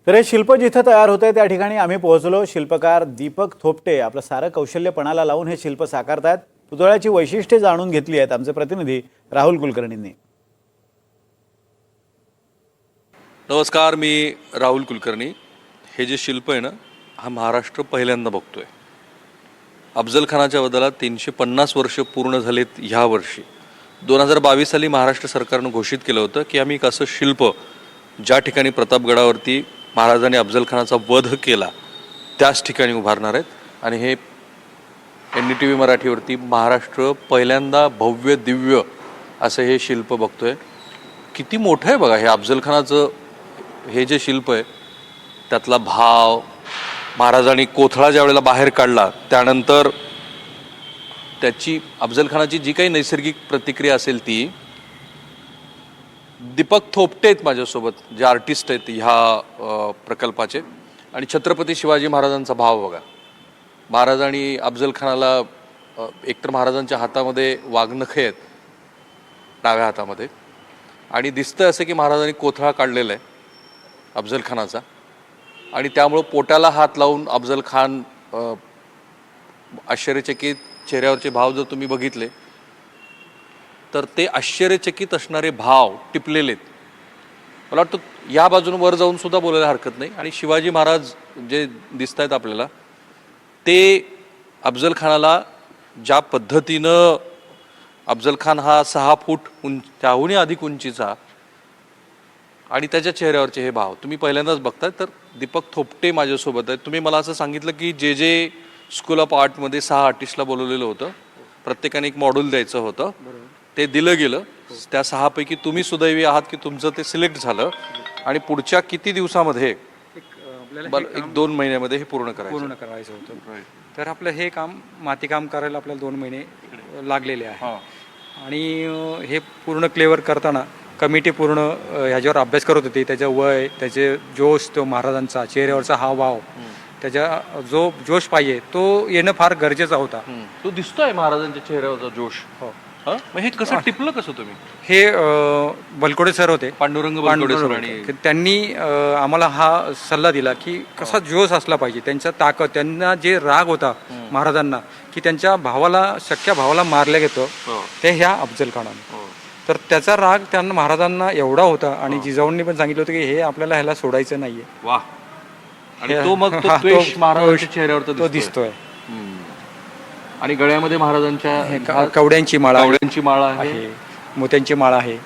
तर हे शिल्प जिथं तयार होतंय त्या ठिकाणी आम्ही पोहोचलो। शिल्पकार दीपक थोपटे आपलं सारं कौशल्य पणाला लावून हे शिल्प साकारतायत। पुतळ्याची वैशिष्ट्ये जाणून घेतली आहेत आमचे प्रतिनिधी राहुल कुलकर्णींनी। नमस्कार, मी राहुल कुलकर्णी। हे जे शिल्प आहे ना, हा महाराष्ट्र पहिल्यांदा बघतोय। अफजल खानाच्या वधाला 350 वर्ष पूर्ण झालेत ह्या वर्षी। 2022 साली महाराष्ट्र सरकारनं घोषित केलं होतं की आम्ही एक असं शिल्प ज्या ठिकाणी प्रतापगडावरती महाराजांनी अफजल खानाचा वध केला त्याच ठिकाणी उभारणार आहेत। आणि हे NDTV मराठीवरती महाराष्ट्र पहिल्यांदा भव्य दिव्य असं हे शिल्प बघतोय। किती मोठं आहे बघा हे अफजल खानाचं हे जे शिल्प आहे, त्यातला भाव, महाराजांनी कोथळा ज्या वेळेला बाहेर काढला त्यानंतर त्याची अफजल खानाची जी काही नैसर्गिक प्रतिक्रिया असेल ती। दीपक थोपटे आहेत माझ्यासोबत, जे आर्टिस्ट आहेत ह्या प्रकल्पाचे। आणि छत्रपती शिवाजी महाराजांचा भाव बघा। महाराजांनी अफजल खानाला एकतर महाराजांच्या हातामध्ये वाघनखे आहेत डाव्या हातामध्ये, आणि दिसतं असं की महाराजांनी कोथळा काढलेला आहे अफजल खानाचा, आणि त्यामुळं पोटाला हात लावून अफजल खान आश्चर्यचकित चेहऱ्यावरचे भाव जर तुम्ही बघितले तर ते आश्चर्यचकित असणारे भाव टिपलेले आहेत। मला वाटतं या बाजून वर जाऊन सुद्धा बोलायला हरकत नाही। आणि शिवाजी महाराज जे दिसत आहेत आपल्याला ते अफजल खानाला ज्या पद्धतीनं, अफजल खान हा 6 फूट त्याहूनही अधिक उंचीचा, आणि त्याच्या चेहऱ्यावरचे हे भाव तुम्ही पहिल्यांदाच बघताय। तर दीपक थोपटे माझ्यासोबत आहेत। तुम्ही मला असं सांगितलं की जे स्कूल ऑफ आर्टमध्ये 6 आर्टिस्टला बोलवलेलं होतं, प्रत्येकाने एक मॉड्यूल द्यायचं होतं, ते दिलं गेलं। त्या 6 पैकी तुम्ही सुदैवी आहात की तुमचं ते सिलेक्ट झालं, आणि पुढच्या किती दिवसामध्ये, एक 2 महिन्यामध्ये हे पूर्ण करायचं होतं। तर आपलं हे काम, मातीकाम करायला आपल्याला 2 महिने लागलेले आहे। आणि हे पूर्ण क्लेवर करताना कमिटी पूर्ण ह्याच्यावर अभ्यास करत होती। त्याचं वय, त्याचे जोश, तो महाराजांचा चेहऱ्यावरचा हावभाव, त्याच्या जो जोश पाहिजे तो येणं फार गरजेचा होता। तो दिसतोय महाराजांच्या चेहऱ्यावरचा जोश। हो, मग हे कसं टिपलं कसं तुम्ही? हे बलकोडे सर होते, पांडुरंग बलकोडे सर, आणि त्यांनी आम्हाला हा सल्ला दिला की कसा जोश असला पाहिजे, त्यांचा ताकद, त्यांना जे राग होता महाराजांना की त्यांच्या भावाला, सख्या भावाला मारल्या गेलं ते ह्या अफजल खानाने। तर त्याचा राग त्यांना, महाराजांना एवढा होता, आणि जिजाऊंनी पण सांगितलं होतं की हे आपल्याला ह्याला सोडायचं नाहीये। वा, आणि तो मग तो द्वेष महाराजांच्या चेहऱ्यावर तो दिसतोय। आणि गळ्यामध्ये महाराजांच्या कवड्यांची माळा आहे, मोत्यांची माळ आहे,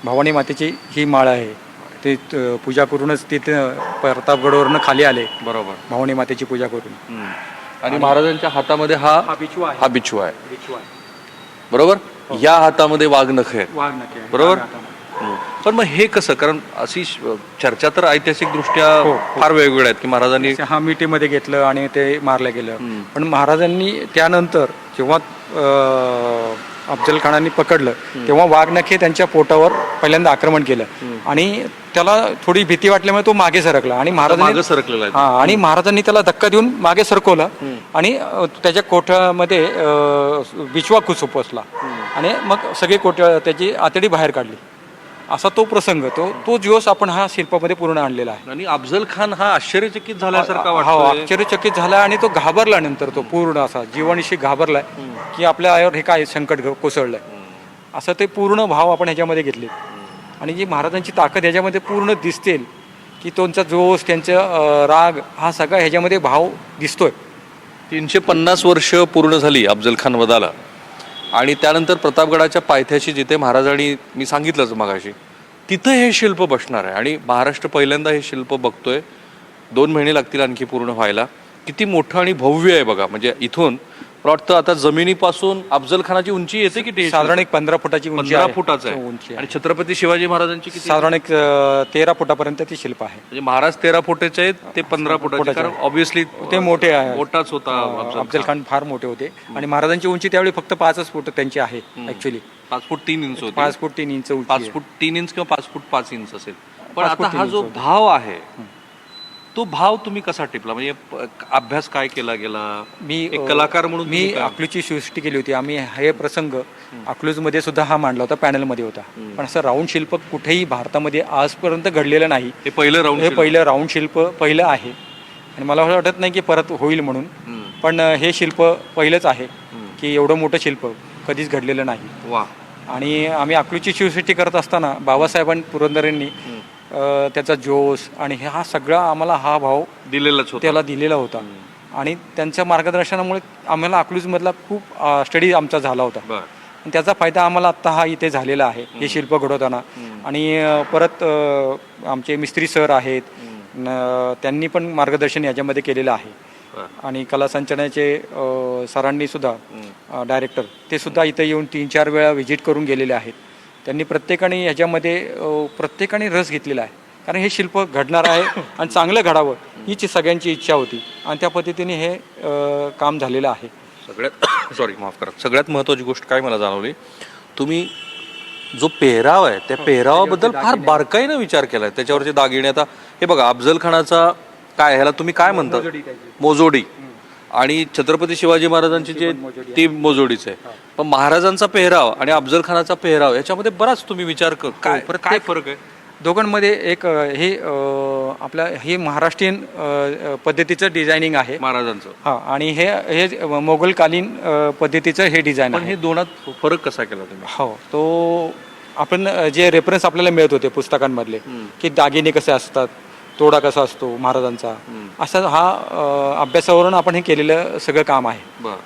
भवानी मातेची ही माळ आहे। ते पूजा करूनच तिथे प्रतापगडवरनं खाली आले, बरोबर, भवानी मातेची पूजा करून। आणि महाराजांच्या हातामध्ये हा बिछू आहे, बरोबर। या हातामध्ये वाघनख आहे, बरोबर। पण मग हे कसं, कारण अशी चर्चा तर ऐतिहासिक दृष्ट्या फार वेगवेगळ्या आहेत की महाराजांनी मिठीमध्ये घेतलं आणि ते मारलं गेलं। पण महाराजांनी त्यानंतर जेव्हा अफजल खानांनी पकडलं तेव्हा वाघनखे त्यांच्या पोटावर पहिल्यांदा आक्रमण केलं, आणि त्याला थोडी भीती वाटल्यामुळे तो मागे सरकला, आणि महाराजांनी त्याला धक्का देऊन मागे सरकवला, आणि त्याच्या कोठ्यामध्ये बिछवा खुपसला, आणि मग सगळे त्याची आतडी बाहेर काढली। असा तो प्रसंग, तो जोश आपण हा शिल्पामध्ये पूर्ण आणलेला आहे। आणि अफजल खान हा आश्चर्यचकित झाल्यासारखा वाटतो, आश्चर्यचकित झाला, आणि तो घाबरला। नंतर तो पूर्ण असा जीवानिशी घाबरलाय की आपल्या आईवर हे काय संकट कोसळलंय, असं ते पूर्ण भाव आपण ह्याच्यामध्ये घेतले। आणि जी महाराजांची ताकद ह्याच्यामध्ये पूर्ण दिसते की त्यांचा जोश, त्यांचा राग, हा सगळा ह्याच्यामध्ये भाव दिसतोय। 350 वर्ष पूर्ण झाली अफजल खान वधाला, आणि त्यानंतर प्रतापगडाच्या पायथ्याशी जिथे महाराजांनी, मी सांगितलंच मगाशी, तिथं हे शिल्प बसणार आहे। आणि महाराष्ट्र पहिल्यांदा हे शिल्प बघतोय। 2 महिने लागतील आणखी पूर्ण व्हायला। किती मोठं आणि भव्य आहे बघा। म्हणजे इथून वाटतं आता जमिनीपासून अफजल खानाची उंची येते किती? साधारण एक 15 फुटाची उंची, 15 फुटाचं आहे। आणि छत्रपती शिवाजी महाराजांची किती? साधारण एक 13 फुटापर्यंत ती शिल्प आहे। म्हणजे महाराज 13 फुटाचे आहेत, ते 15 फुटाचे, कारण ऑब्व्हियसली ते मोठे आहे, मोठाच होता अफजल खान, फार मोठे होते। आणि महाराजांची उंची त्यावेळी फक्त 5 फूट त्यांची आहे ऍक्च्युली। 5 फूट 3 इंच होती, 5 फूट 3 इंच, 5 फूट 3 इंच किंवा 5 फूट 5 इंच असेल। पण आता हा जो भाव आहे तो भाव तुम्ही कसा टिपला, म्हणजे अभ्यास काय केला गेला? मी एक कलाकार म्हणून मी तुम्ही काय? अकलूजची सृष्टी केली होती. आम्ही हे प्रसंग अकलूजमध्ये सुद्धा हा मांडला होता, पॅनलमध्ये होता. पण असं राऊंड शिल्प कुठेही भारतामध्ये आजपर्यंत घडलेलं नाही. हे पहिलं राऊंड हे पहिलं राऊंड शिल्प पहिलं आहे आणि मला असं वाटत नाही की परत होईल म्हणून. पण हे शिल्प पहिलंच आहे की एवढं मोठं शिल्प कधीच घडलेलं नाही. वा. आणि आम्ही अकलूजची शिवसृष्टी करत असताना बाबासाहेबांनी पुरंदरेंनी त्याचा जोश आणि हा सगळा आम्हाला हा भाव दिलेलाच होता. त्याला दिलेला होता. आणि त्यांच्या मार्गदर्शनामुळे आम्हाला अकलूजमधला खूप स्टडी आमचा झाला होता. बरं. आणि त्याचा फायदा आम्हाला आत्ता हा इथे झालेला आहे हे शिल्प घडवताना. आणि परत आमचे मिस्त्री सर आहेत, त्यांनी पण मार्गदर्शन याच्यामध्ये केलेलं आहे. आणि कला संचलनाचे सरांनी सुद्धा डायरेक्टर ते सुद्धा इथं येऊन 3-4 वेळा व्हिजिट करून गेलेले आहेत. त्यांनी प्रत्येकाने ह्याच्यामध्ये प्रत्येकाने रस घेतलेला आहे, कारण हे शिल्प घडणार आहे आणि चांगलं घडावं हीच सगळ्यांची इच्छा होती आणि त्या पद्धतीने हे काम झालेलं आहे. सगळ्यात सॉरी माफ करा, सगळ्यात महत्त्वाची गोष्ट काय मला जाणवली, तुम्ही जो पेहराव आहे त्या पेहरावाबद्दल फार बारकाईनं विचार केलाय. त्याच्यावरचे दागिने, आता हे बघा अफजल खानाचा काय, ह्याला तुम्ही काय म्हणता, मोजोडी, आणि छत्रपती शिवाजी महाराजांची जे ती मोजोडीच आहे. पण महाराजांचा पेहराव आणि अफजल खानाचा पेहराव याच्यामध्ये बराच तुम्ही विचार काय फरक आहे दोघांमध्ये? एक हे आपलं हे महाराष्ट्रीयन पद्धतीचं डिझायनिंग आहे महाराजांचं, हां, आणि हे मोगलकालीन पद्धतीचं हे डिझाईन पण आहे. हे दोनात फरक कसा केला तुम्ही? हो, तो आपण जे रेफरन्स आपल्याला मिळत होते पुस्तकांमधले की दागिने कसे असतात, तोडा कसा असतो महाराजांचा, असा हा अभ्यासावरून आपण हे केलेलं सगळं काम आहे.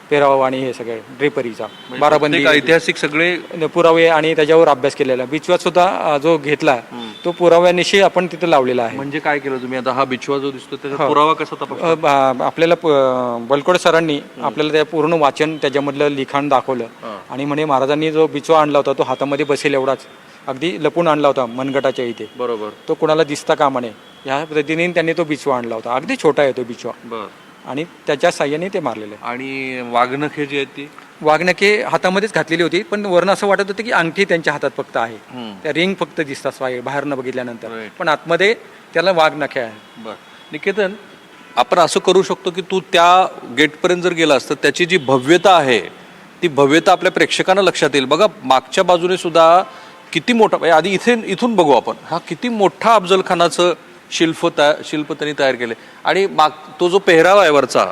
पेहराव आणि हे सगळं ड्रेपरीचा बाराबंदी ऐतिहासिक सगळे पुरावे आणि त्याच्यावर अभ्यास केलेला. बिचवा सुद्धा जो घेतला तो पुराव्यानिशी आपण तिथे लावलेला आहे. म्हणजे काय केलं तुम्ही? आता हा बिछवा जो दिसतो त्याचा पुरावा कसा तपासला? आपल्याला बलकोड सरांनी आपल्याला त्या पूर्ण वाचन त्याच्यामधलं लिखाण दाखवलं आणि म्हणे महाराजांनी जो बिचवा आणला होता तो हातामध्ये बसेल एवढाच अगदी लपून आणला होता मनगटाच्या इथे. बरोबर. तो कोणाला दिसता कामा नये या पद्धतीने त्यांनी तो बिचवा आणला होता. अगदी छोटा आहे तो बिचवा. आणि त्याच्या साह्याने ते मारलेले. आणि वाघनखे जी आहेत ती वाघनखे हातामध्येच घातलेली होती, पण वर्ण असं वाटत होतं की अंगठी त्यांच्या हातात फक्त आहे. त्या रिंग फक्त दिसतात बाहेर न बघितल्यानंतर, पण आतमध्ये त्याला वाघनखे आहे. बरं. निकेतन, आपण असं करू शकतो की तू त्या गेटपर्यंत जर गेलास तर त्याची जी भव्यता आहे ती भव्यता आपल्या प्रेक्षकांना लक्षात येईल. बघा मागच्या बाजूने सुद्धा किती मोठा, आधी इथून बघू आपण, हा किती मोठा अफजल खानाचं शिल्प त्यांनी तयार केले. आणि तो जो पेहराव आहे वरचा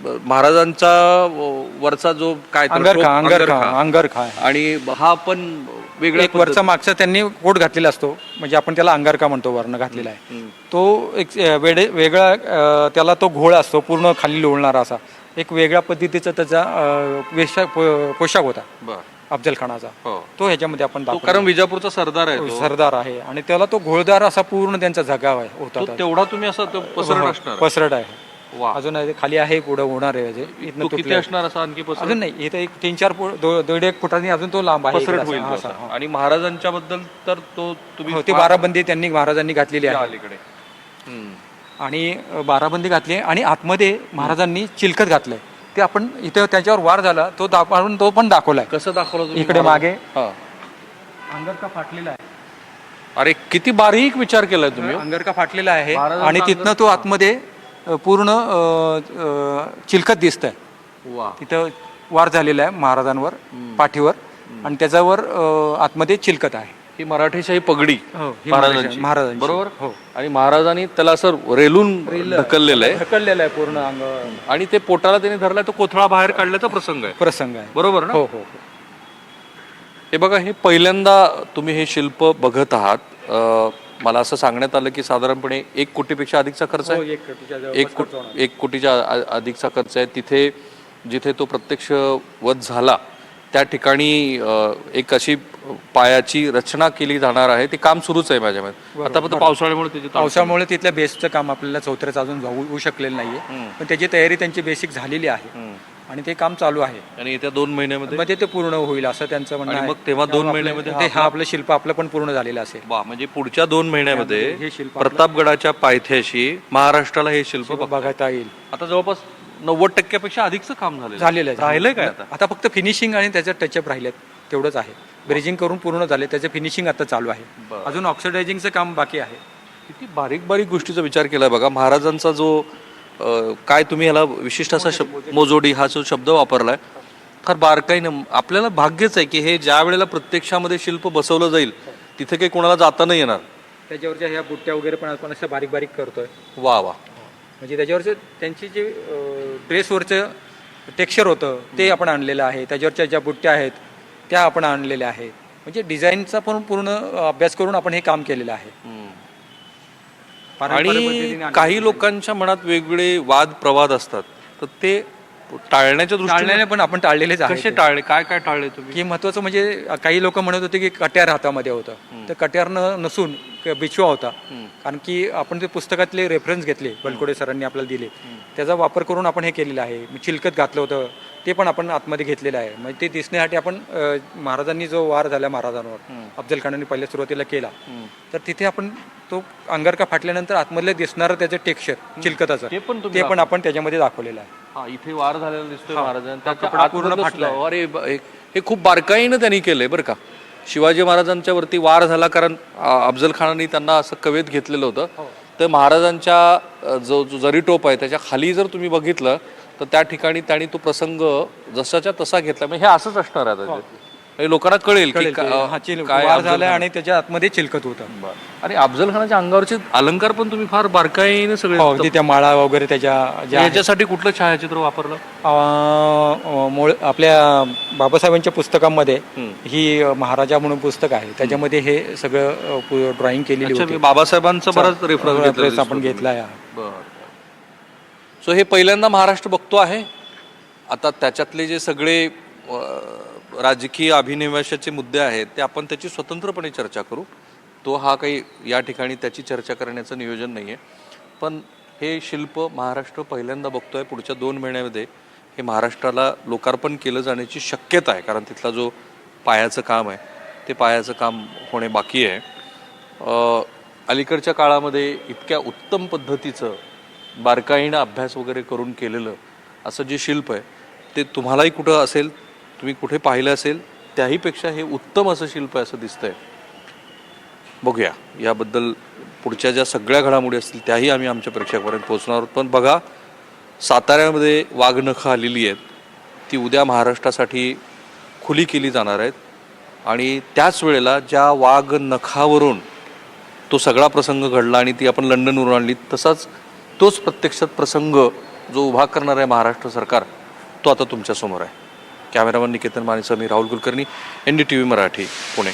महाराजांचा वरचा जो काय अंगरखा आणि हा पण वेगळा एक वरचा मागचा त्यांनी कोट घातलेला असतो, म्हणजे आपण त्याला अंगारका म्हणतो, वर्ण घातलेला आहे तो. एक वेगळा त्याला तो घोळ असतो पूर्ण खाली लोळणारा असा एक वेगळ्या पद्धतीचा त्याचा पोशाख होता अफजल खानाचा. तो ह्याच्यामध्ये आपण कारण विजापूरचा सरदार आहे, सरदार आहे आणि त्याला तो घोळदार असा पूर्ण त्यांचा जगाव आहे होता. तेवढा तुम्ही असं पसरट आहे. अजून खाली आहे, पुढे होणार आहे. इथनं किती असणार असं आणखी अजून नाही, इथं एक 3-4 1.5 फुटांनी अजून तो लांब आहे. आणि महाराजांच्या बद्दल तर तो तुम्ही ती बाराबंदी त्यांनी महाराजांनी घातलेली आहे अलीकडे. आणि बाराबंदी घातली आणि आतमध्ये महाराजांनी चिलखत घातलंय. ते आपण इथे त्याच्यावर वार झाला तो पण दाखवलाय. कसं दाखवलं? इकडे मागे अंगरका फाटलेला आहे. अरे किती बारीक विचार केलाय तुम्ही. अंगरका फाटलेला आहे आणि तिथनं तो आतमध्ये पूर्ण चिलखत दिसतंय. तिथं वार झालेला आहे महाराजांवर पाठीवर आणि त्याच्यावर आतमध्ये चिलखत आहे. ही मराठीशाही पगडी महाराजांची, बरोबर. हो. आणि महाराजांनी त्याला असं रेलून ढकललेलं आहे पूर्ण अंग. आणि ते पोटाला त्याने धरलाय, तो कोथळा बाहेर काढल्याचा प्रसंग आहे. बरोबर ना? हो. हे बघा, हे पहिल्यांदा तुम्ही हे शिल्प बघत आहात. मला असं सांगण्यात आलं की साधारणपणे 1 कोटीपेक्षा अधिकचा खर्च आहे. 1 कोटीच्या अधिकचा खर्च आहे. जिथे तो प्रत्यक्ष वध झाला त्या ठिकाणी एक अशी पायाची रचना केली जाणार आहे. ते काम सुरूच आहे माझ्या मते. आता फक्त पावसाळ्यामुळे तिथल्या बेसचं काम आपल्याला चौथऱ्याचं अजून होऊ शकलेलं नाहीये, पण त्याची तयारी त्यांची बेसिक झालेली आहे आणि ते काम चालू आहे. आणि येत्या 2 महिन्यामध्ये ते पूर्ण होईल असं त्यांचं म्हणणं आहे. मग तेव्हा 2 महिन्यामध्ये हा आपलं शिल्प आपलं पण पूर्ण झालेलं असेल. म्हणजे पुढच्या 2 महिन्यामध्ये प्रतापगडाच्या पायथ्याशी महाराष्ट्राला हे शिल्प बघता येईल. आता जवळपास 90% अधिकचं काम झालेलं आहे. काय आता फक्त फिनिशिंग आणि त्याचं टचअप राहिलेत तेवढंच आहे. ब्रिजिंग करून पूर्ण झाले, त्याचं फिनिशिंग आता चालू आहे. अजून ऑक्सिडायझिंगचं काम बाकी आहे. किती बारीक बारीक गोष्टीचा विचार केलाय बघा. महाराजांचा जो काय तुम्ही ह्याला विशिष्ट असा मोजोडी हा जो शब्द वापरलाय, फार बारकाईनं आपल्याला भाग्यच आहे की हे ज्या वेळेला प्रत्यक्षामध्ये शिल्प बसवलं जाईल तिथे काही कोणाला जाता नाही येणार. त्याच्यावरच्या ह्या बुट्ट्या वगैरे पण आपण असं बारीक बारीक करतोय. वा वा. म्हणजे त्याच्यावरचं त्यांची जे ड्रेसवरचं टेक्स्चर होतं ते आपण आणलेलं आहे. त्याच्यावरच्या ज्या बुट्ट्या आहेत त्या आपण आणलेल्या आहेत. म्हणजे डिझाईनचा पण पूर्ण अभ्यास करून आपण हे काम केलेलं आहे. आणि काही लोकांच्या मनात वेगवेगळे वाद प्रवाद असतात, तर ते टाळण्याच्या दृष्टीने टाळण्याने पण आपण टाळलेलेच आहे. कसे टाळले, काय काय टाळले तुम्ही? की महत्वाचं म्हणजे काही लोक म्हणत होते की कट्यार हातामध्ये होतं, तर कट्यार नसून बिछवा होता. कारण की आपण ते पुस्तकातले रेफरन्स घेतले, बलकोडे सरांनी आपल्याला दिले, त्याचा वापर करून आपण हे केलेलं आहे. चिलकत घातलं होतं ते पण आपण आतमध्ये घेतलेलं आहे. म्हणजे ते दिसण्यासाठी आपण महाराजांनी जो वार झाला महाराजांवर अफजल खानांनी पहिल्या सुरुवातीला केला, तर तिथे आपण तो अंगारका फाटल्यानंतर आतमधले दिसणारं त्याचं टेक्स्चर चिलकताचं ते पण आपण त्याच्यामध्ये दाखवलेलं आहे. हा, इथे वार झालेला दिसतोय महाराजांचा, कपडा पूर्ण फाटला. अरे हे खूप बारकाईनं त्यांनी केलंय बरं का. शिवाजी महाराजांच्या वरती वार झाला कारण अफजल खानाने त्यांना असं कवेत घेतलेलं होतं. तर महाराजांच्या जो जरी टोप आहे त्याच्या खाली जर तुम्ही बघितलं तर त्या ठिकाणी त्यांनी तो प्रसंग जसाच्या तसा घेतला. म्हणजे हे असंच असणार आहे आता ते. हे लोकांना कळेल की काय वार झालाय आणि त्याच्या आतमध्ये चिलकत होतं. आणि अफजल खानाच्या अंगावरचे अलंकार पण तुम्ही फार बारकाईने सगळे, त्या माळा वगैरे त्याच्या याच्यासाठी कुठलं छायाचित्र वापरलं? आपल्या बाबासाहेबांच्या पुस्तकामध्ये ही महाराजा म्हणून पुस्तक आहे, त्याच्यामध्ये हे सगळं ड्रॉइंग केलेली होती. बाबासाहेबांचा बराच रेफरन्स आपण घेतलाय. सो हे पहिल्यांदा महाराष्ट्र बघतो आहे. आता त्याच्यातले जे सगळे राजकीय अभिनिवेशाचे मुद्दे आहेत ते आपण त्याची स्वतंत्रपणे चर्चा करू. तो हा काही या ठिकाणी त्याची चर्चा करण्याचं नियोजन नाही आहे. पण हे शिल्प महाराष्ट्र पहिल्यांदा बघतोय. पुढच्या 2 महिन्यामध्ये हे महाराष्ट्राला लोकार्पण केलं जाण्याची शक्यता आहे, कारण तिथला जो पायाचं काम आहे ते पायाचं काम होणे बाकी आहे. अलीकडच्या काळामध्ये इतक्या उत्तम पद्धतीचं बारकाईनं अभ्यास वगैरे करून केलेलं असं जे शिल्प आहे ते तुम्हालाही कुठं असेल, तुम्ही कुठे पाहिलं असेल, त्याहीपेक्षा हे उत्तम असं शिल्प आहे असं दिसतंय. बघूया याबद्दल पुढच्या ज्या सगळ्या घडामोडी असतील त्याही आम्ही आमच्या प्रेक्षकापर्यंत पोहोचणार आहोत. पण बघा, साताऱ्यामध्ये वाघनखं आलेली आहेत, ती उद्या महाराष्ट्रासाठी खुली केली जाणार आहेत. आणि त्याच वेळेला ज्या वाघनखावरून तो सगळा प्रसंग घडला आणि ती आपण लंडनवरून आणली, तोच प्रत्यक्षात प्रसंग जो उभा करणार आहे महाराष्ट्र सरकार, तो आता तुमच्यासमोर आहे. कॅमेरामन निकेतन मानेसह मी राहुल कुलकर्णी, NDTV मराठी, पुणे.